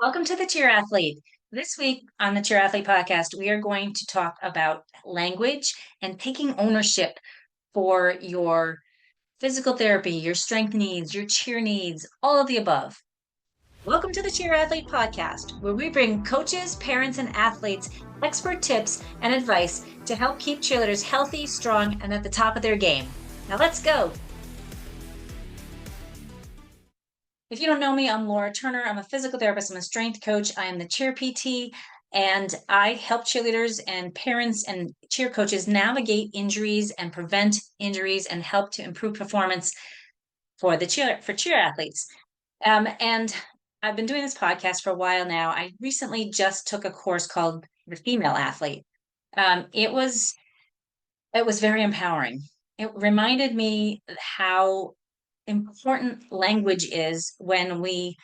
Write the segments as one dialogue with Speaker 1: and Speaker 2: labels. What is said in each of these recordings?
Speaker 1: Welcome to the Cheer Athlete. This week on the Cheer Athlete podcast, we are going to talk about language and taking ownership for your physical therapy, your strength needs, your cheer needs, all of the above. Welcome to the Cheer Athlete podcast, where we bring coaches, parents, and athletes expert tips and advice to help keep cheerleaders healthy, strong, and at the top of their game. Now let's go. If you don't know me, I'm Laura Turner. I'm a physical therapist. I'm a strength coach. I am the cheer PT, and I help cheerleaders and parents and cheer coaches navigate injuries and prevent injuries and help to improve performance for cheer athletes. And I've been doing this podcast for a while now. I recently just took a course called The Female Athlete. It was very empowering. It reminded me how important language is when we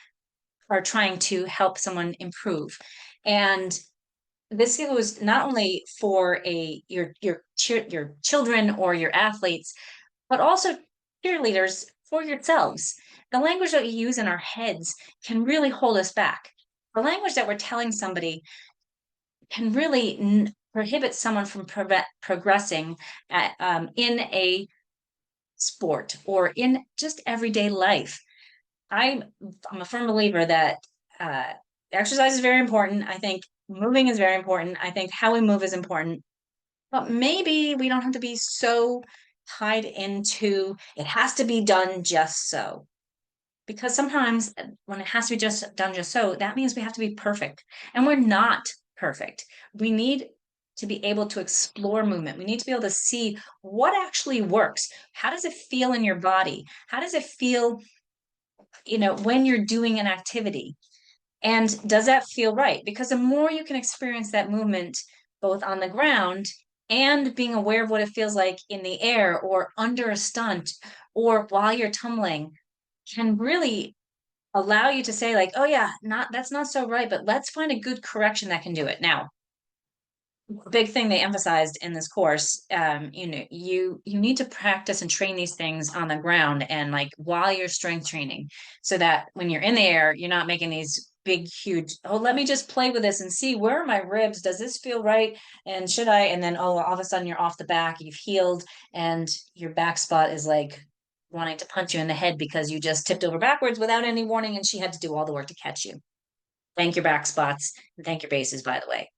Speaker 1: are trying to help someone improve. And this was not only for your children or your athletes, but also cheerleaders for yourselves. The language that we use in our heads can really hold us back. The language that we're telling somebody can really prohibit someone from progressing in a sport or in just everyday life. I'm a firm believer that uh, exercise is very important. I think moving is very important. I think how we move is important. But maybe we don't have to be so tied into it has to be done just so. Because sometimes when it has to be just done just so, that means we have to be perfect. And we're not perfect. We need to be able to explore movement. We need to be able to see what actually works. How does it feel in your body? How does it feel when you're doing an activity? And does that feel right? Because the more you can experience that movement, both on the ground and being aware of what it feels like in the air or under a stunt or while you're tumbling, can really allow you to say, like, oh yeah, that's not so right, but let's find a good correction that can do it. Now, big thing they emphasized in this course, you need to practice and train these things on the ground and like while you're strength training, so that when you're in the air, you're not making these big huge, oh, let me just play with this and see, where are my ribs, does this feel right, and should I, and then oh, all of a sudden you're off the back, you've healed, and your back spot is like wanting to punch you in the head because you just tipped over backwards without any warning, and she had to do all the work to catch you. Thank your back spots and thank your bases, by the way.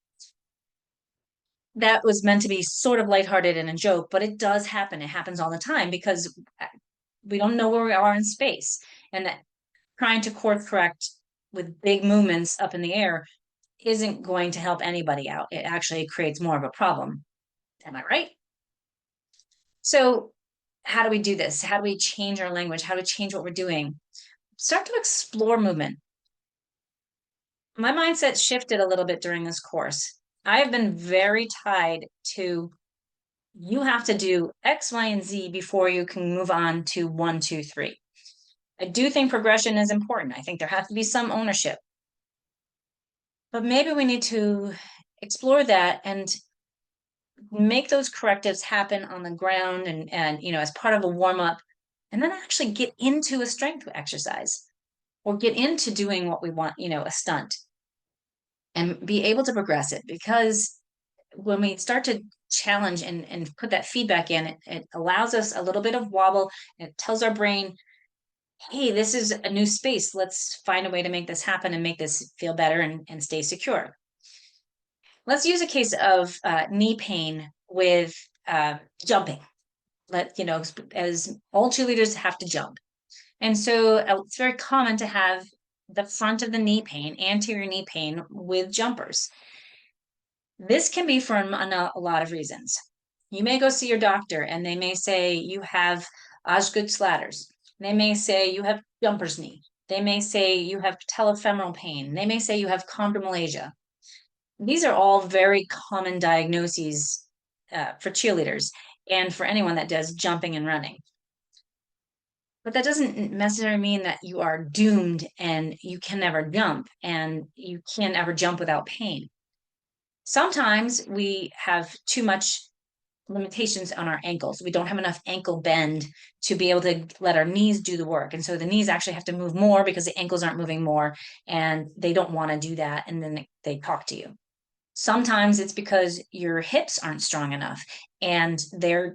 Speaker 1: That was meant to be sort of lighthearted and a joke, but it does happen. It happens all the time because we don't know where we are in space. And that trying to course correct with big movements up in the air isn't going to help anybody out. It actually creates more of a problem. Am I right? So, how do we do this? How do we change our language? How do we change what we're doing? Start to explore movement. My mindset shifted a little bit during this course. I have been very tied to you have to do X, Y, and Z before you can move on to one, two, three. I do think progression is important. I think there has to be some ownership. But maybe we need to explore that and make those correctives happen on the ground and as part of a warm-up, and then actually get into a strength exercise or get into doing what we want, a stunt, and be able to progress it. Because when we start to challenge and put that feedback in, it allows us a little bit of wobble. It tells our brain, hey, this is a new space. Let's find a way to make this happen and make this feel better and stay secure. Let's use a case of knee pain with jumping. As all cheerleaders have to jump. And so it's very common to have the front of the knee pain, anterior knee pain with jumpers. This can be from a lot of reasons. You may go see your doctor and they may say you have Osgood-Schlatters. They may say you have jumper's knee. They may say you have patellofemoral pain. They may say you have chondromalacia. These are all very common diagnoses for cheerleaders and for anyone that does jumping and running. But that doesn't necessarily mean that you are doomed and you can never jump and you can't ever jump without pain. Sometimes we have too much limitations on our ankles. We don't have enough ankle bend to be able to let our knees do the work. And so the knees actually have to move more because the ankles aren't moving more, and they don't want to do that. And then they talk to you. Sometimes it's because your hips aren't strong enough, and they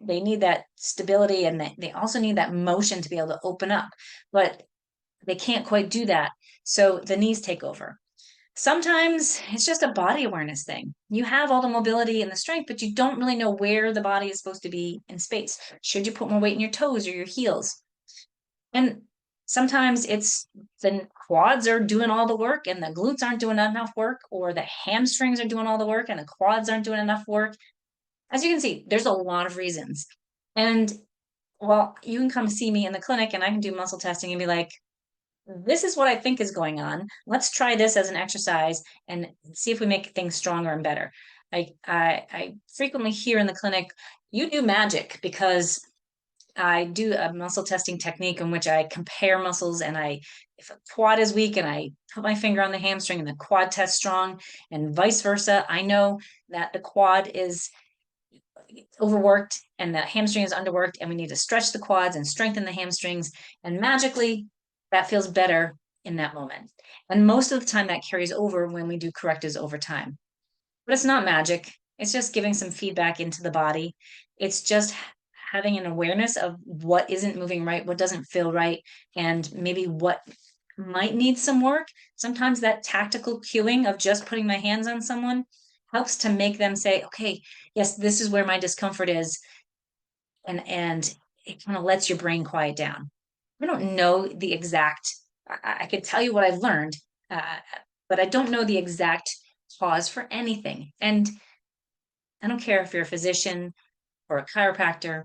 Speaker 1: need that stability, and they also need that motion to be able to open up, but they can't quite do that. So the knees take over. Sometimes it's just a body awareness thing. You have all the mobility and the strength, but you don't really know where the body is supposed to be in space. Should you put more weight in your toes or your heels? And sometimes it's the quads are doing all the work and the glutes aren't doing enough work, or the hamstrings are doing all the work and the quads aren't doing enough work. As you can see, there's a lot of reasons. And well, you can come see me in the clinic and I can do muscle testing and be like, this is what I think is going on. Let's try this as an exercise and see if we make things stronger and better. I frequently hear in the clinic, you do magic, because I do a muscle testing technique in which I compare muscles, and if a quad is weak and I put my finger on the hamstring and the quad test strong, and vice versa, I know that the quad is overworked and the hamstring is underworked, and we need to stretch the quads and strengthen the hamstrings. And magically, that feels better in that moment. And most of the time, that carries over when we do correctives over time. But it's not magic. It's just giving some feedback into the body. It's just having an awareness of what isn't moving right, what doesn't feel right, and maybe what might need some work. Sometimes that tactical cueing of just putting my hands on someone helps to make them say, okay, yes, this is where my discomfort is. And it kind of lets your brain quiet down. I don't know the exact, I could tell you what I've learned, uh, but I don't know the exact cause for anything. And I don't care if you're a physician or a chiropractor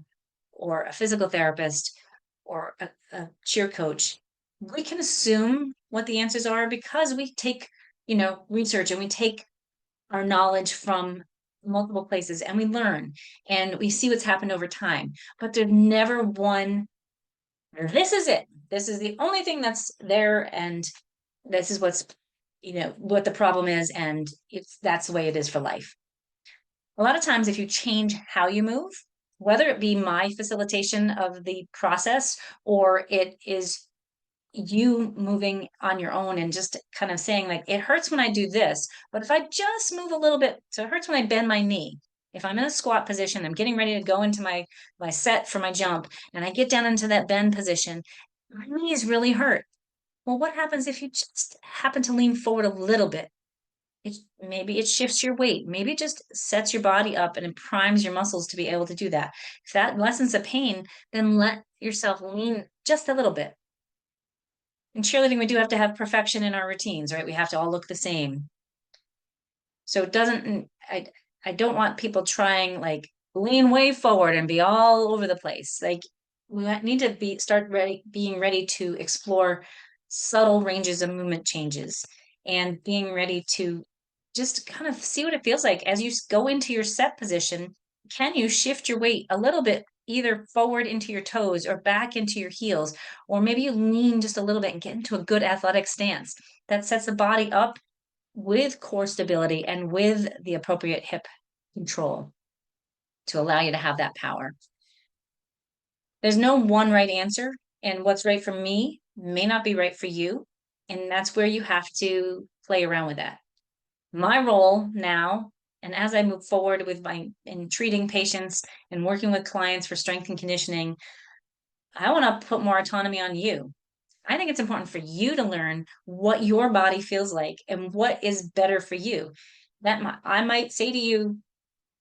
Speaker 1: or a physical therapist or a cheer coach. We can assume what the answers are because we take, research, and we take our knowledge from multiple places, and we learn and we see what's happened over time. But there's never one, this is it. This is the only thing that's there, and this is what the problem is, and that's the way it is for life. A lot of times, if you change how you move, whether it be my facilitation of the process or it is you moving on your own and just kind of saying, like, it hurts when I do this, but if I just move a little bit, so it hurts when I bend my knee. If I'm in a squat position, I'm getting ready to go into my set for my jump, and I get down into that bend position, my knees really hurt. Well, what happens if you just happen to lean forward a little bit? Maybe it shifts your weight. Maybe it just sets your body up and it primes your muscles to be able to do that. If that lessens the pain, then let yourself lean just a little bit. In cheerleading, we do have to have perfection in our routines, right? We have to all look the same. So it doesn't, I don't want people trying, like, lean way forward and be all over the place. Like, we need to being ready to explore subtle ranges of movement changes, and being ready to just kind of see what it feels like as you go into your set position. Can you shift your weight a little bit, either forward into your toes or back into your heels, or maybe you lean just a little bit and get into a good athletic stance that sets the body up with core stability and with the appropriate hip control to allow you to have that power. There's no one right answer, and what's right for me may not be right for you. And that's where you have to play around with that. My role now, and as I move forward with in treating patients and working with clients for strength and conditioning, I want to put more autonomy on you. I think it's important for you to learn what your body feels like and what is better for you. I might say to you,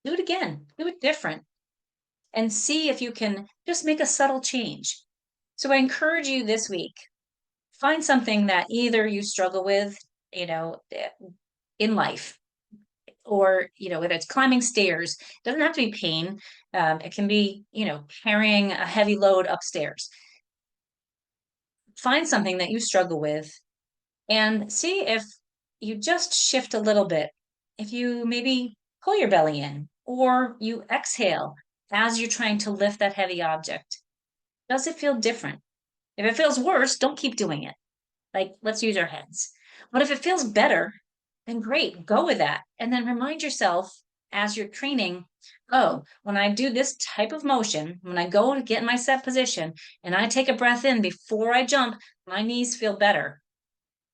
Speaker 1: do it again, do it different, and see if you can just make a subtle change. So I encourage you this week, find something that either you struggle with, in life, or, whether it's climbing stairs, it doesn't have to be pain. It can be, carrying a heavy load upstairs. Find something that you struggle with and see if you just shift a little bit. If you maybe pull your belly in, or you exhale as you're trying to lift that heavy object. Does it feel different? If it feels worse, don't keep doing it. Like, let's use our heads. But if it feels better, then great, go with that. And then remind yourself as you're training, oh, when I do this type of motion, when I go to get in my set position and I take a breath in before I jump, my knees feel better.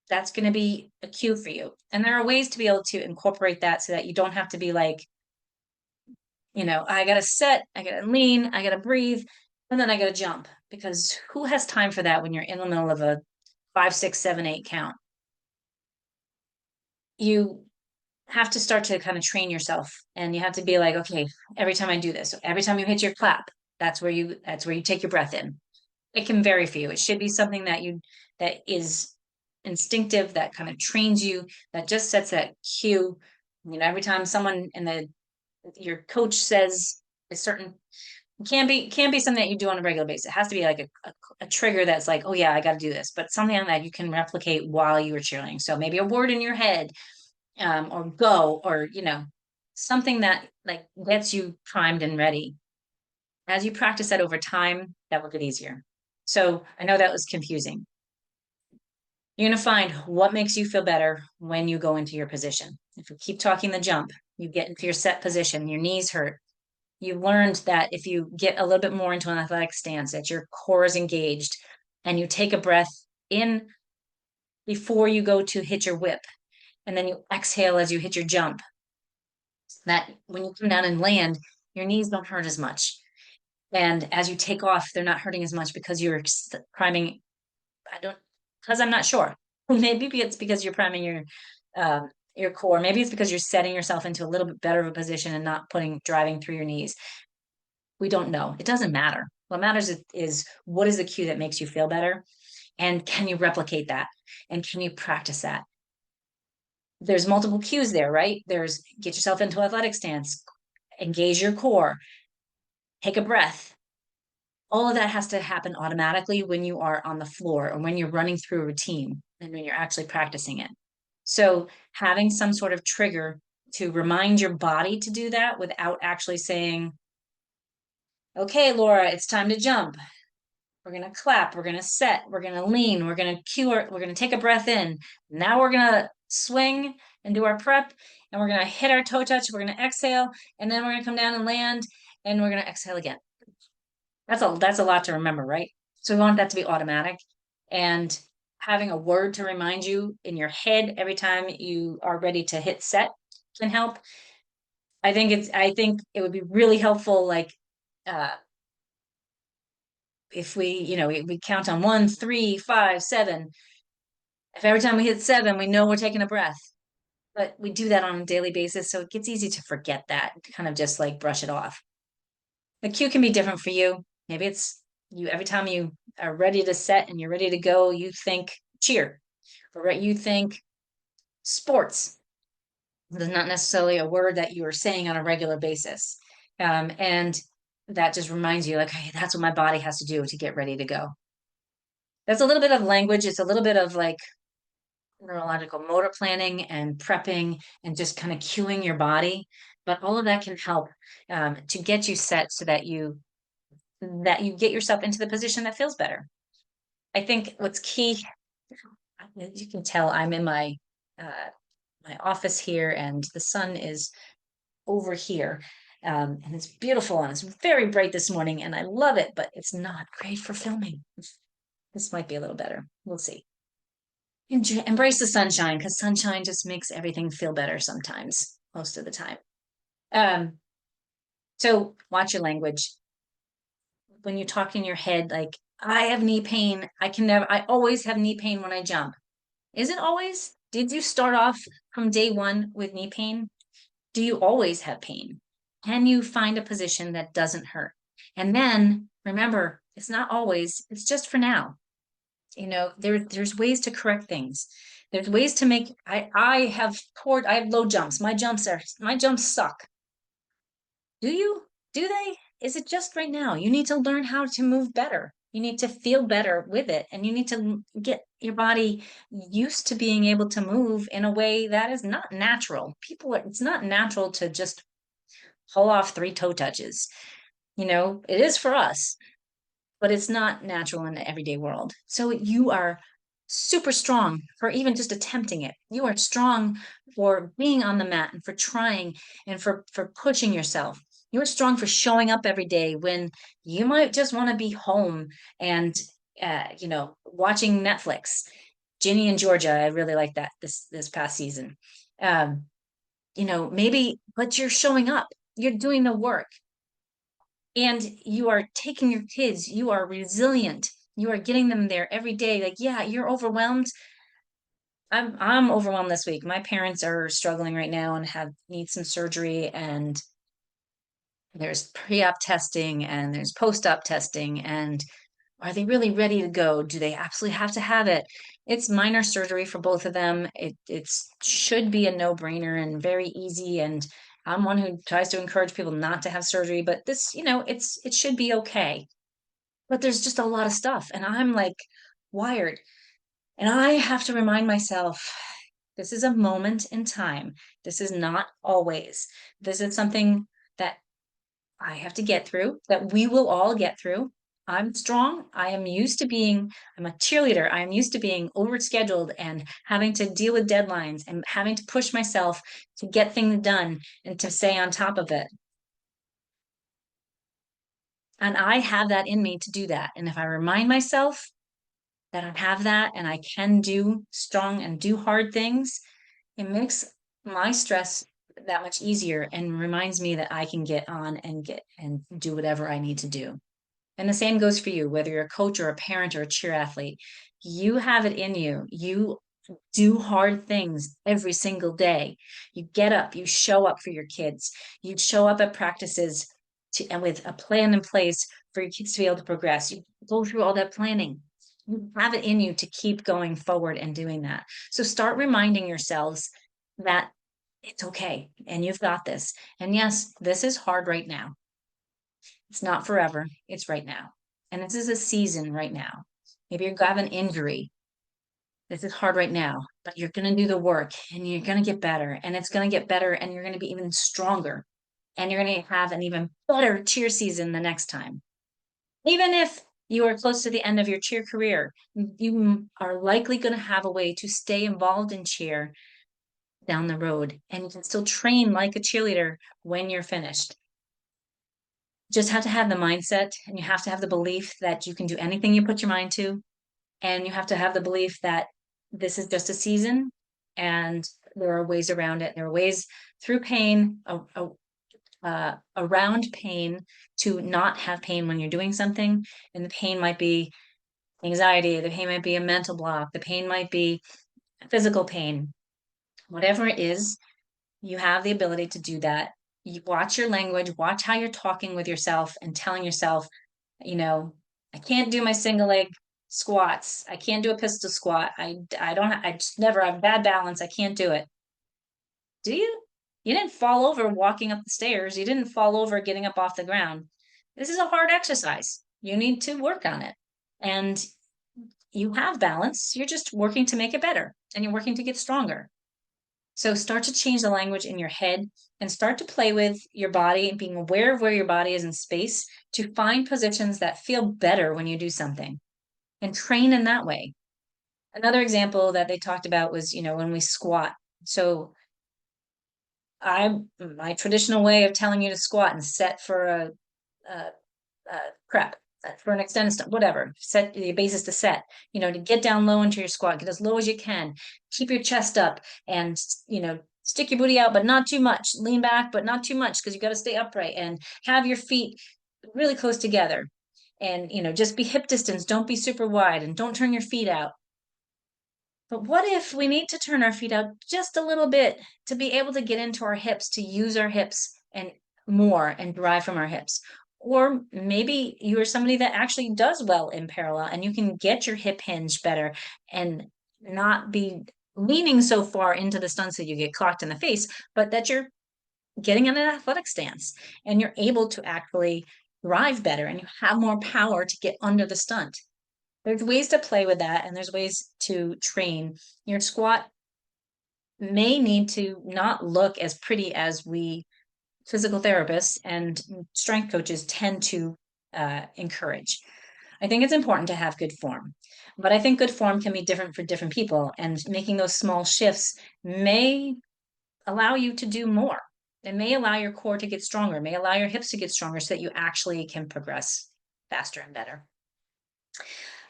Speaker 1: That's going to be a cue for you. And there are ways to be able to incorporate that so that you don't have to be like, I got to set, I got to lean, I got to breathe, and then I got to jump, because who has time for that when you're in the middle of a 5, 6, 7, 8 count? You have to start to kind of train yourself, and you have to be like, okay, every time I do this, every time you hit your clap, that's where you take your breath in. It can vary for you. It should be something that is instinctive, that kind of trains you, that just sets that cue. Every time someone in your coach says a certain, can be something that you do on a regular basis. It has to be like a trigger that's like, oh yeah, I got to do this, but something that you can replicate while you were cheerleading. So maybe a word in your head, or go, or something that like gets you primed and ready. As you practice that over time, that will get easier. So I know that was confusing. You're going to find what makes you feel better when you go into your position. If you keep talking the jump, you get into your set position, your knees hurt. You learned that if you get a little bit more into an athletic stance, that your core is engaged, and you take a breath in before you go to hit your whip, and then you exhale as you hit your jump, that when you come down and land, your knees don't hurt as much. And as you take off, they're not hurting as much because you're priming. Because I'm not sure. Maybe it's because you're priming your core. Maybe it's because you're setting yourself into a little bit better of a position and not driving through your knees. We don't know. It doesn't matter. What matters is what is the cue that makes you feel better? And can you replicate that? And can you practice that? There's multiple cues there, right? There's get yourself into athletic stance, engage your core, take a breath. All of that has to happen automatically when you are on the floor, or when you're running through a routine, and when you're actually practicing it. So having some sort of trigger to remind your body to do that without actually saying, okay, Laura, it's time to jump. We're going to clap. We're going to set. We're going to lean. We're going to cue. We're going to take a breath in. Now we're going to swing and do our prep. And we're going to hit our toe touch. We're going to exhale. And then we're going to come down and land. And we're going to exhale again. That's a lot to remember, right? So we want that to be automatic. And having a word to remind you in your head every time you are ready to hit set can help. I think it would be really helpful, like, if we count on 1, 3, 5, 7. If every time we hit 7, we know we're taking a breath, but we do that on a daily basis, so it gets easy to forget that, kind of just like brush it off. The cue can be different for you. Maybe it's you, every time you are ready to set and you're ready to go, you think cheer, or you think sports. It's not necessarily a word that you are saying on a regular basis. And that just reminds you, like, hey, that's what my body has to do to get ready to go. That's a little bit of language. It's a little bit of like neurological motor planning and prepping and just kind of cueing your body. But all of that can help to get you set so that you get yourself into the position that feels better. I think what's key, as you can tell, I'm in my office here, and the sun is over here. And it's beautiful, and it's very bright this morning, and I love it, but it's not great for filming. This might be a little better. We'll see. Embrace the sunshine, because sunshine just makes everything feel better sometimes, most of the time. So watch your language. When you talk in your head, like, I have knee pain. I always have knee pain when I jump. Is it always? Did you start off from day one with knee pain? Do you always have pain? Can you find a position that doesn't hurt? And then remember, it's not always, it's just for now. There's ways to correct things. There's ways to make, I have low jumps. My jumps suck. Do you? Do they? Is it just right now? You need to learn how to move better. You need to feel better with it, and you need to get your body used to being able to move in a way that is not natural. It's not natural to just pull off 3 toe touches. It is for us, but it's not natural in the everyday world. So you are super strong for even just attempting it. You are strong for being on the mat and for trying and for pushing yourself. You are strong for showing up every day when you might just want to be home and watching Netflix. Ginny and Georgia, I really like that this past season. Um, maybe, but you're showing up, you're doing the work, and you are taking your kids, you are resilient, you are getting them there every day. Like, yeah, you're overwhelmed. I'm overwhelmed this week. My parents are struggling right now and have need some surgery, and there's pre-op testing and there's post-op testing, and are they really ready to go? Do they absolutely have to have it? It's minor surgery for both of them. It's should be a no-brainer and very easy. And I'm one who tries to encourage people not to have surgery, but this, it should be okay. But there's just a lot of stuff, and I'm like wired, and I have to remind myself this is a moment in time. This is not always. This is something that I have to get through, that we will all get through. I'm strong. I'm a cheerleader. I am used to being overscheduled and having to deal with deadlines and having to push myself to get things done and to stay on top of it. And I have that in me to do that. And if I remind myself that I have that and I can do strong and do hard things, it makes my stress that much easier and reminds me that I can get on and get and do whatever I need to do. And the same goes for you, whether you're a coach or a parent or a cheer athlete. You have it in you. You do hard things every single day. You get up, you show up for your kids, you show up at practices and with a plan in place for your kids to be able to progress. You go through all that planning. You have it in you to keep going forward and doing that. So start reminding yourselves that it's okay and you've got this. And yes, this is hard right now. It's not forever, it's right now. And this is a season right now. Maybe you have an injury. This is hard right now, but you're going to do the work and you're going to get better and it's going to get better and you're going to be even stronger and you're going to have an even better cheer season the next time. Even if you are close to the end of your cheer career, you are likely going to have a way to stay involved in cheer down the road and you can still train like a cheerleader when you're finished. Just have to have the mindset and you have to have the belief that you can do anything you put your mind to. And you have to have the belief that this is just a season and there are ways around it. There are ways through pain, around pain to not have pain when you're doing something. And the pain might be anxiety, the pain might be a mental block, the pain might be physical pain. Whatever it is, you have the ability to do that. You watch your language, watch how you're talking with yourself and telling yourself, you know, I can't do my single leg squats. I can't do a pistol squat. I don't, I just never have bad balance. I can't do it. Do you? You didn't fall over walking up the stairs. You didn't fall over getting up off the ground. This is a hard exercise. You need to work on it. And you have balance. You're just working to make it better and you're working to get stronger. So start to change the language in your head and start to play with your body and being aware of where your body is in space to find positions that feel better when you do something and train in that way. Another example that they talked about was, when we squat. So my traditional way of telling you to squat and set for a prep, for an extended, whatever, set the basis to set, to get down low into your squat, get as low as you can, keep your chest up and, stick your booty out, but not too much, lean back, but not too much because you got to stay upright and have your feet really close together. And, just be hip distance, don't be super wide and don't turn your feet out. But what if we need to turn our feet out just a little bit to be able to get into our hips, to use our hips and more and drive from our hips? Or maybe you are somebody that actually does well in parallel and you can get your hip hinge better and not be leaning so far into the stunts that you get clocked in the face, but that you're getting in an athletic stance and you're able to actually drive better and you have more power to get under the stunt. There's ways to play with that and there's ways to train. Your squat may need to not look as pretty as we physical therapists and strength coaches tend to encourage. I think it's important to have good form, but I think good form can be different for different people, and making those small shifts may allow you to do more. It may allow your core to get stronger, may allow your hips to get stronger so that you actually can progress faster and better.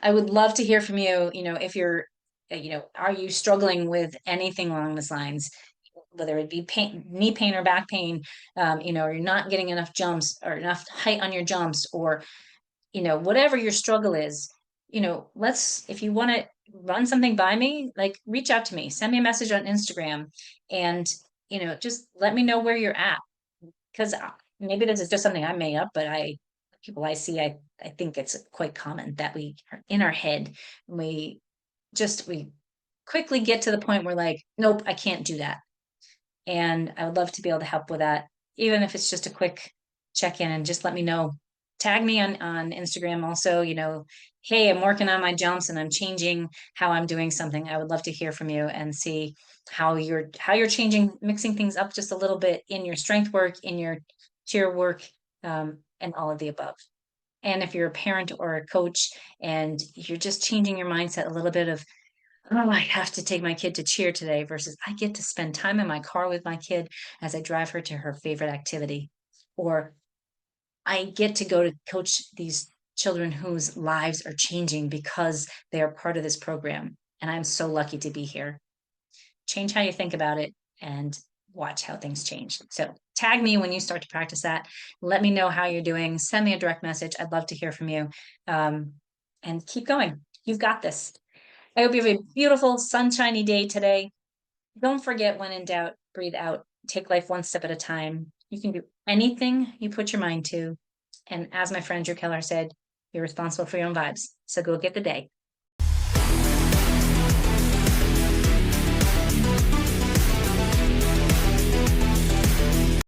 Speaker 1: I would love to hear from you, if you're, are you struggling with anything along these lines? Whether it be pain, knee pain or back pain, or you're not getting enough jumps or enough height on your jumps, or whatever your struggle is, if you want to run something by me, like reach out to me, send me a message on Instagram, and, just let me know where you're at. Because maybe this is just something I made up, but people I see, I think it's quite common that we are in our head. And we quickly get to the point where like, nope, I can't do that. And I would love to be able to help with that, even if it's just a quick check in, and just let me know. Tag me on Instagram also, hey, I'm working on my jumps and I'm changing how I'm doing something. I would love to hear from you and see how you're changing, mixing things up just a little bit in your strength work, in your cheer work, and all of the above. And if you're a parent or a coach and you're just changing your mindset a little bit of, oh, I have to take my kid to cheer today versus I get to spend time in my car with my kid as I drive her to her favorite activity. Or I get to go to coach these children whose lives are changing because they are part of this program. And I'm so lucky to be here. Change how you think about it and watch how things change. So tag me when you start to practice that. Let me know how you're doing. Send me a direct message. I'd love to hear from you. And keep going. You've got this. I hope you have a beautiful, sunshiny day today. Don't forget, when in doubt, breathe out. Take life one step at a time. You can do anything you put your mind to. And as my friend Drew Keller said, you're responsible for your own vibes. So go get the day.